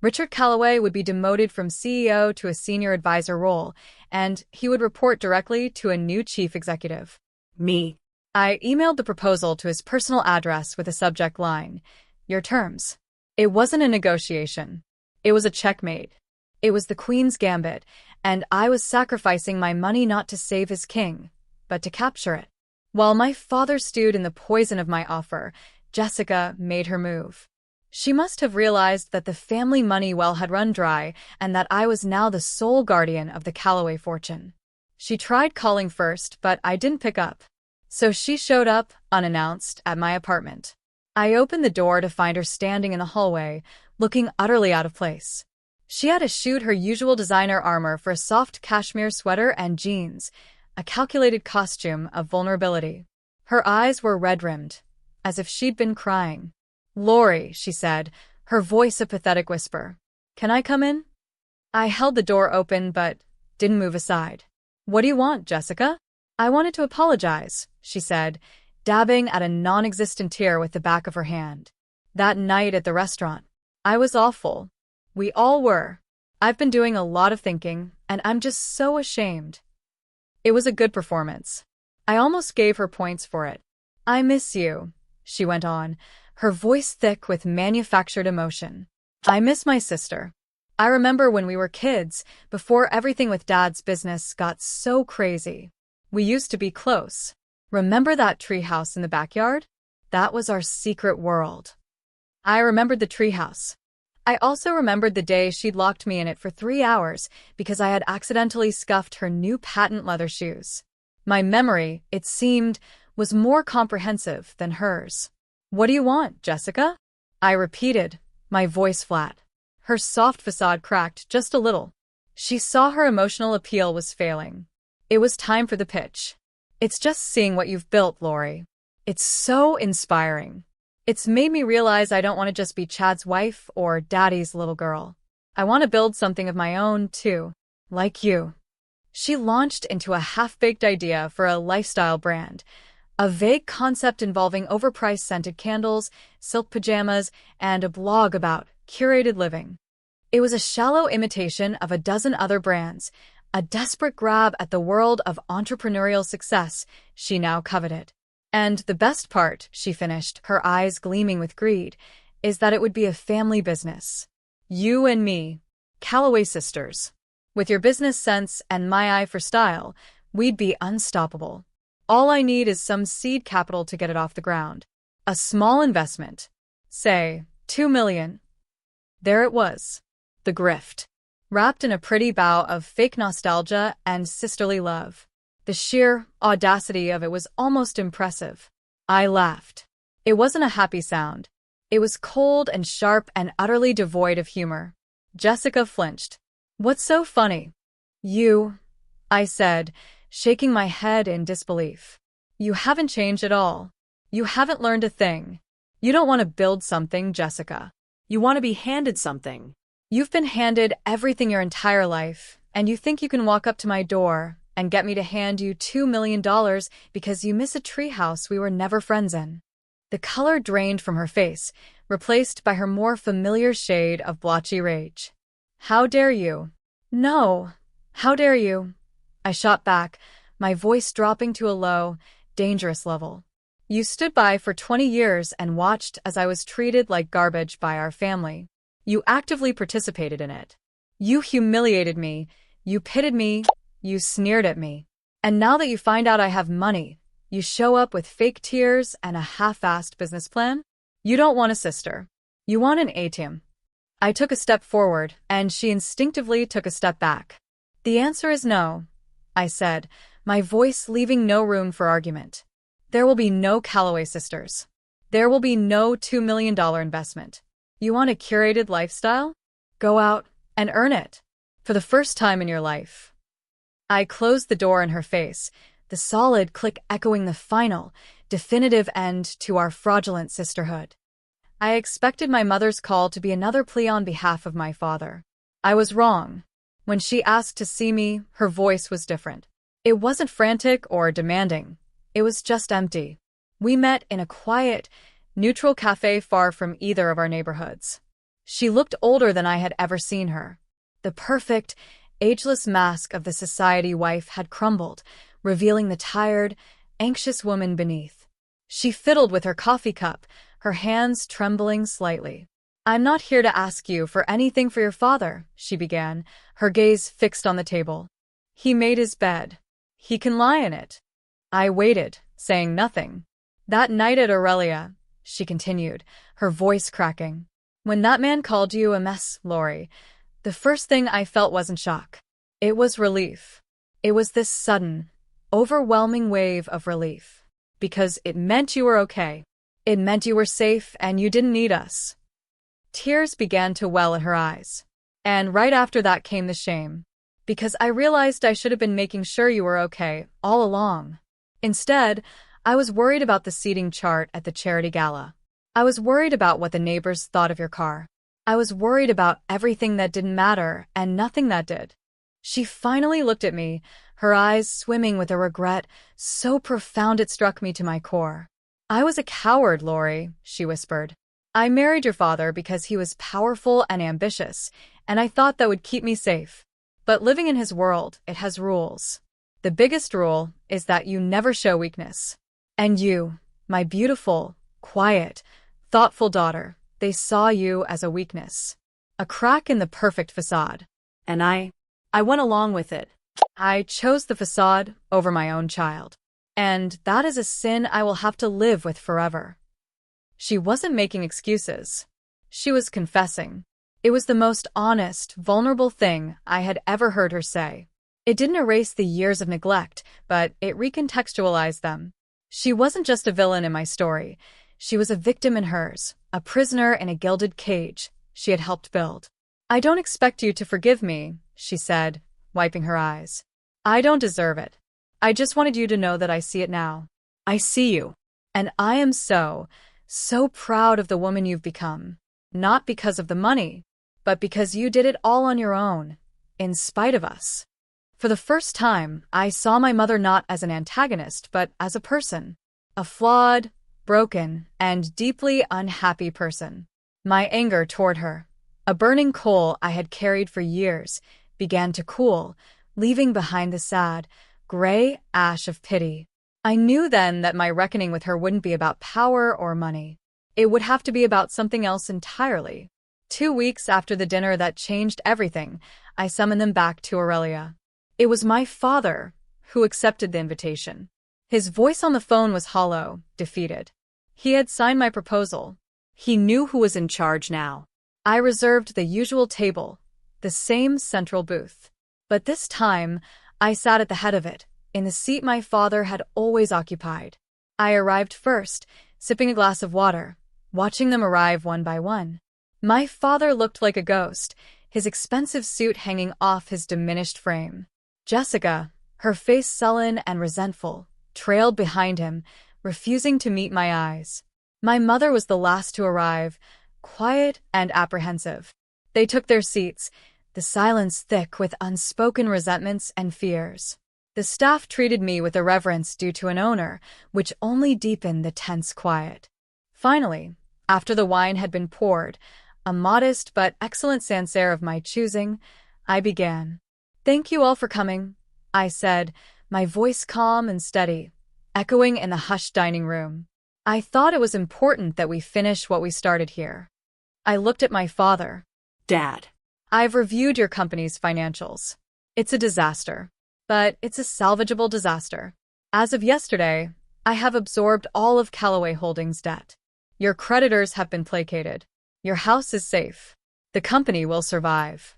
Richard Callaway would be demoted from CEO to a senior advisor role, and he would report directly to a new chief executive. Me. I emailed the proposal to his personal address with a subject line, "Your terms." It wasn't a negotiation. It was a checkmate. It was the Queen's gambit, and I was sacrificing my money not to save his king, but to capture it. While my father stewed in the poison of my offer, Jessica made her move. She must have realized that the family money well had run dry and that I was now the sole guardian of the Callaway fortune. She tried calling first, but I didn't pick up. So she showed up, unannounced, at my apartment. I opened the door to find her standing in the hallway, looking utterly out of place. She had eschewed her usual designer armor for a soft cashmere sweater and jeans, a calculated costume of vulnerability. Her eyes were red-rimmed, as if she'd been crying. "Lori," she said, her voice a pathetic whisper. "Can I come in?" I held the door open but didn't move aside. "What do you want, Jessica?" "I wanted to apologize," she said, dabbing at a non-existent tear with the back of her hand. "That night at the restaurant. I was awful. We all were. I've been doing a lot of thinking, and I'm just so ashamed." It was a good performance. I almost gave her points for it. "I miss you," she went on, her voice thick with manufactured emotion. "I miss my sister. I remember when we were kids, before everything with Dad's business got so crazy. We used to be close. Remember that treehouse in the backyard? That was our secret world." I remembered the treehouse. I also remembered the day she'd locked me in it for 3 hours because I had accidentally scuffed her new patent leather shoes. My memory, it seemed, was more comprehensive than hers. "What do you want, Jessica?" I repeated, my voice flat. Her soft facade cracked just a little. She saw her emotional appeal was failing. It was time for the pitch. "It's just seeing what you've built, Lori. It's so inspiring. It's made me realize I don't want to just be Chad's wife or Daddy's little girl. I want to build something of my own, too. Like you." She launched into a half-baked idea for a lifestyle brand, a vague concept involving overpriced scented candles, silk pajamas, and a blog about curated living. It was a shallow imitation of a dozen other brands, a desperate grab at the world of entrepreneurial success she now coveted. "And the best part," she finished, her eyes gleaming with greed, is that it would be a family business. You and me, Calloway sisters. With your business sense and my eye for style, we'd be unstoppable. All I need is some seed capital to get it off the ground. A small investment. Say, 2 million. There it was. The grift. Wrapped in a pretty bow of fake nostalgia and sisterly love. The sheer audacity of it was almost impressive. I laughed. It wasn't a happy sound. It was cold and sharp and utterly devoid of humor. Jessica flinched. What's so funny? You, I said, shaking my head in disbelief. You haven't changed at all. You haven't learned a thing. You don't want to build something, Jessica. You want to be handed something. You've been handed everything your entire life, and you think you can walk up to my door and get me to hand you $2 million because you miss a treehouse we were never friends in. The color drained from her face, replaced by her more familiar shade of blotchy rage. How dare you? No. How dare you? I shot back, my voice dropping to a low, dangerous level. You stood by for 20 years and watched as I was treated like garbage by our family. You actively participated in it. You humiliated me, you pitted me, you sneered at me. And now that you find out I have money, you show up with fake tears and a half-assed business plan? You don't want a sister. You want an ATM. I took a step forward, and she instinctively took a step back. The answer is no, I said, my voice leaving no room for argument. There will be no Calloway sisters. There will be no $2 million investment. You want a curated lifestyle? Go out and earn it. For the first time in your life. I closed the door in her face, the solid click echoing the final, definitive end to our fraudulent sisterhood. I expected my mother's call to be another plea on behalf of my father. I was wrong. When she asked to see me, her voice was different. It wasn't frantic or demanding. It was just empty. We met in a quiet, neutral cafe far from either of our neighborhoods. She looked older than I had ever seen her. The perfect, ageless mask of the society wife had crumbled, revealing the tired, anxious woman beneath. She fiddled with her coffee cup, her hands trembling slightly. I'm not here to ask you for anything for your father, she began, her gaze fixed on the table. He made his bed. He can lie in it. I waited, saying nothing. That night at Aurelia, she continued, her voice cracking. When that man called you a mess, Lori, the first thing I felt wasn't shock. It was relief. It was this sudden, overwhelming wave of relief. Because it meant you were okay. It meant you were safe and you didn't need us. Tears began to well in her eyes. And right after that came the shame. Because I realized I should have been making sure you were okay all along. Instead, I was worried about the seating chart at the charity gala. I was worried about what the neighbors thought of your car. I was worried about everything that didn't matter and nothing that did. She finally looked at me, her eyes swimming with a regret so profound it struck me to my core. I was a coward, Lori, she whispered. I married your father because he was powerful and ambitious, and I thought that would keep me safe. But living in his world, it has rules. The biggest rule is that you never show weakness. And you, my beautiful, quiet, thoughtful daughter, they saw you as a weakness. A crack in the perfect facade. And I went along with it. I chose the facade over my own child. And that is a sin I will have to live with forever. She wasn't making excuses. She was confessing. It was the most honest, vulnerable thing I had ever heard her say. It didn't erase the years of neglect, but it recontextualized them. She wasn't just a villain in my story. She was a victim in hers, a prisoner in a gilded cage she had helped build. I don't expect you to forgive me, she said, wiping her eyes. I don't deserve it. I just wanted you to know that I see it now. I see you. And I am so proud of the woman you've become. Not because of the money, but because you did it all on your own, in spite of us. For the first time, I saw my mother not as an antagonist, but as a person. A flawed, broken, and deeply unhappy person. My anger toward her, a burning coal I had carried for years, began to cool, leaving behind the sad, gray ash of pity. I knew then that my reckoning with her wouldn't be about power or money. It would have to be about something else entirely. 2 weeks after the dinner that changed everything, I summoned them back to Aurelia. It was my father who accepted the invitation. His voice on the phone was hollow, defeated. He had signed my proposal. He knew who was in charge now. I reserved the usual table, the same central booth. But this time, I sat at the head of it, in the seat my father had always occupied. I arrived first, sipping a glass of water, watching them arrive one by one. My father looked like a ghost, his expensive suit hanging off his diminished frame. Jessica, her face sullen and resentful, trailed behind him, refusing to meet my eyes. My mother was the last to arrive, quiet and apprehensive. They took their seats, the silence thick with unspoken resentments and fears. The staff treated me with a reverence due to an owner, which only deepened the tense quiet. Finally, after the wine had been poured, a modest but excellent Sancerre of my choosing, I began. "Thank you all for coming," I said, my voice calm and steady, echoing in the hushed dining room. "I thought it was important that we finish what we started here." I looked at my father. "Dad, "I've reviewed your company's financials. It's a disaster, but it's a salvageable disaster. As of yesterday, I have absorbed all of Callaway Holdings' debt. Your creditors have been placated. Your house is safe. The company will survive."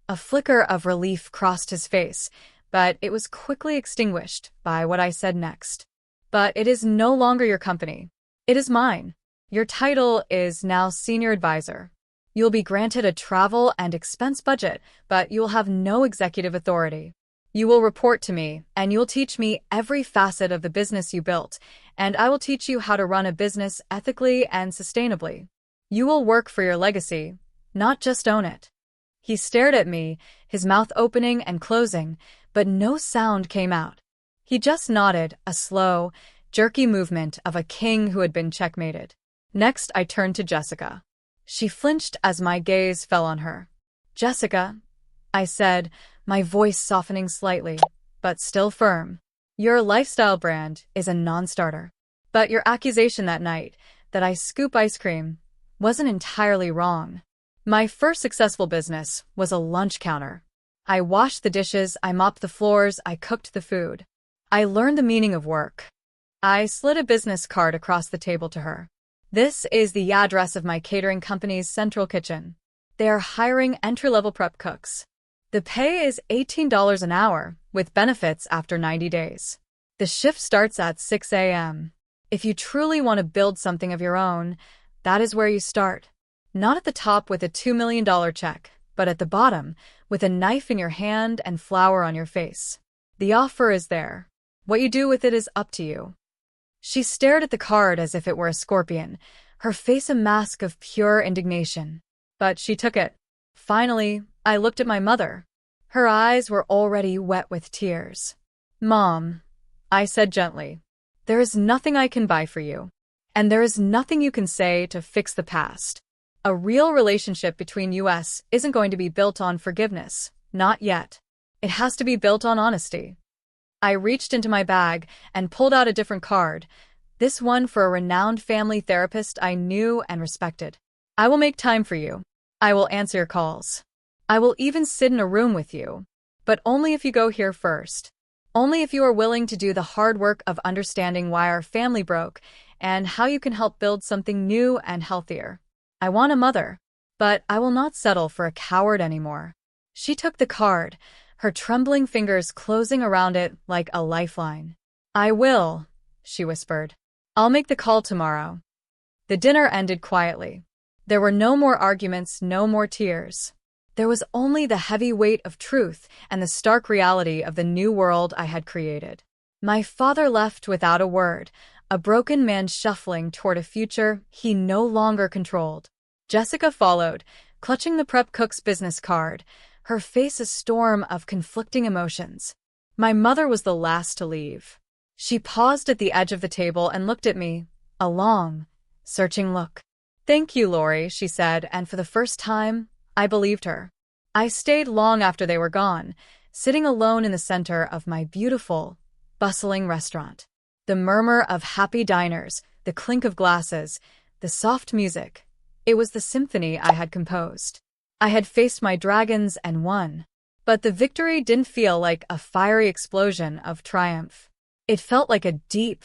A flicker of relief crossed his face, but it was quickly extinguished by what I said next. "But it is no longer your company. It is mine. Your title is now Senior Advisor. You'll be granted a travel and expense budget, but you will have no executive authority. You will report to me, and you'll teach me every facet of the business you built, and I will teach you how to run a business ethically and sustainably. You will work for your legacy, not just own it." He stared at me, his mouth opening and closing, but no sound came out. He just nodded, a slow, jerky movement of a king who had been checkmated. Next, I turned to Jessica. She flinched as my gaze fell on her. "Jessica," I said, my voice softening slightly, but still firm. "Your lifestyle brand is a non-starter. But your accusation that night, that I scoop ice cream, wasn't entirely wrong. My first successful business was a lunch counter. I washed the dishes, I mopped the floors, I cooked the food. I learned the meaning of work." I slid a business card across the table to her. "This is the address of my catering company's central kitchen. They are hiring entry-level prep cooks. The pay is $18 an hour, with benefits after 90 days. The shift starts at 6 a.m. If you truly want to build something of your own, that is where you start. Not at the top with a $2 million check, but at the bottom, with a knife in your hand and flour on your face. The offer is there. What you do with it is up to you." She stared at the card as if it were a scorpion, her face a mask of pure indignation. But she took it. Finally, I looked at my mother. Her eyes were already wet with tears. "Mom," I said gently, "there is nothing I can buy for you. And there is nothing you can say to fix the past. A real relationship between us isn't going to be built on forgiveness, not yet. It has to be built on honesty." I reached into my bag and pulled out a different card, this one for a renowned family therapist I knew and respected. "I will make time for you. I will answer your calls. I will even sit in a room with you. But only if you go here first. Only if you are willing to do the hard work of understanding why our family broke and how you can help build something new and healthier. I want a mother, but I will not settle for a coward anymore." She took the card, her trembling fingers closing around it like a lifeline. "I will," she whispered. "I'll make the call tomorrow." The dinner ended quietly. There were no more arguments, no more tears. There was only the heavy weight of truth and the stark reality of the new world I had created. My father left without a word, a broken man shuffling toward a future he no longer controlled. Jessica followed, clutching the prep cook's business card, her face a storm of conflicting emotions. My mother was the last to leave. She paused at the edge of the table and looked at me, a long, searching look. "Thank you, Lori," she said, and for the first time, I believed her. I stayed long after they were gone, sitting alone in the center of my beautiful, bustling restaurant. The murmur of happy diners, the clink of glasses, the soft music. It was the symphony I had composed. I had faced my dragons and won. But the victory didn't feel like a fiery explosion of triumph. It felt like a deep,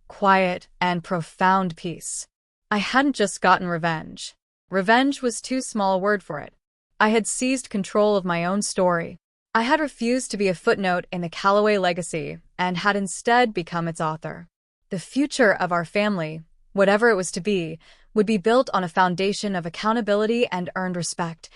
quiet, and profound peace. I hadn't just gotten revenge. Revenge was too small a word for it. I had seized control of my own story. I had refused to be a footnote in the Calloway legacy and had instead become its author. The future of our family, whatever it was to be, would be built on a foundation of accountability and earned respect,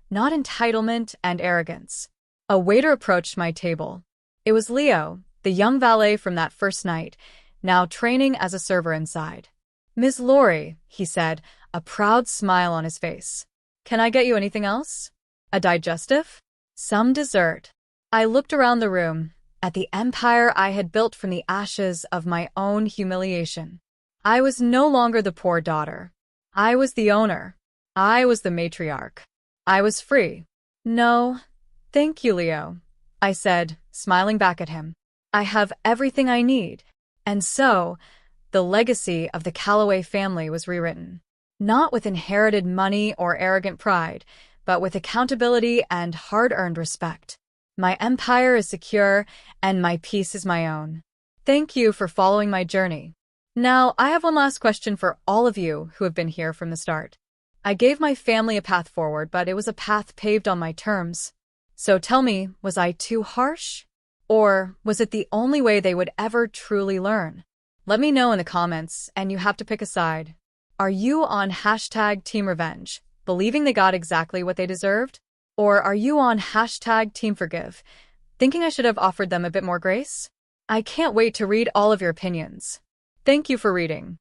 not entitlement and arrogance. A waiter approached my table. It was Leo, the young valet from that first night, now training as a server inside. "Miss Laurie," he said, a proud smile on his face. "Can I get you anything else? A digestive? Some dessert?" I looked around the room, at the empire I had built from the ashes of my own humiliation. I was no longer the poor daughter. I was the owner. I was the matriarch. I was free. "No, thank you, Leo," I said, smiling back at him. "I have everything I need." And so, the legacy of the Calloway family was rewritten. Not with inherited money or arrogant pride, but with accountability and hard-earned respect. My empire is secure, and my peace is my own. Thank you for following my journey. Now, I have one last question for all of you who have been here from the start. I gave my family a path forward, but it was a path paved on my terms. So tell me, was I too harsh? Or was it the only way they would ever truly learn? Let me know in the comments, and you have to pick a side. Are you on #Team Revenge, believing they got exactly what they deserved? Or are you on #Team Forgive, thinking I should have offered them a bit more grace? I can't wait to read all of your opinions. Thank you for reading.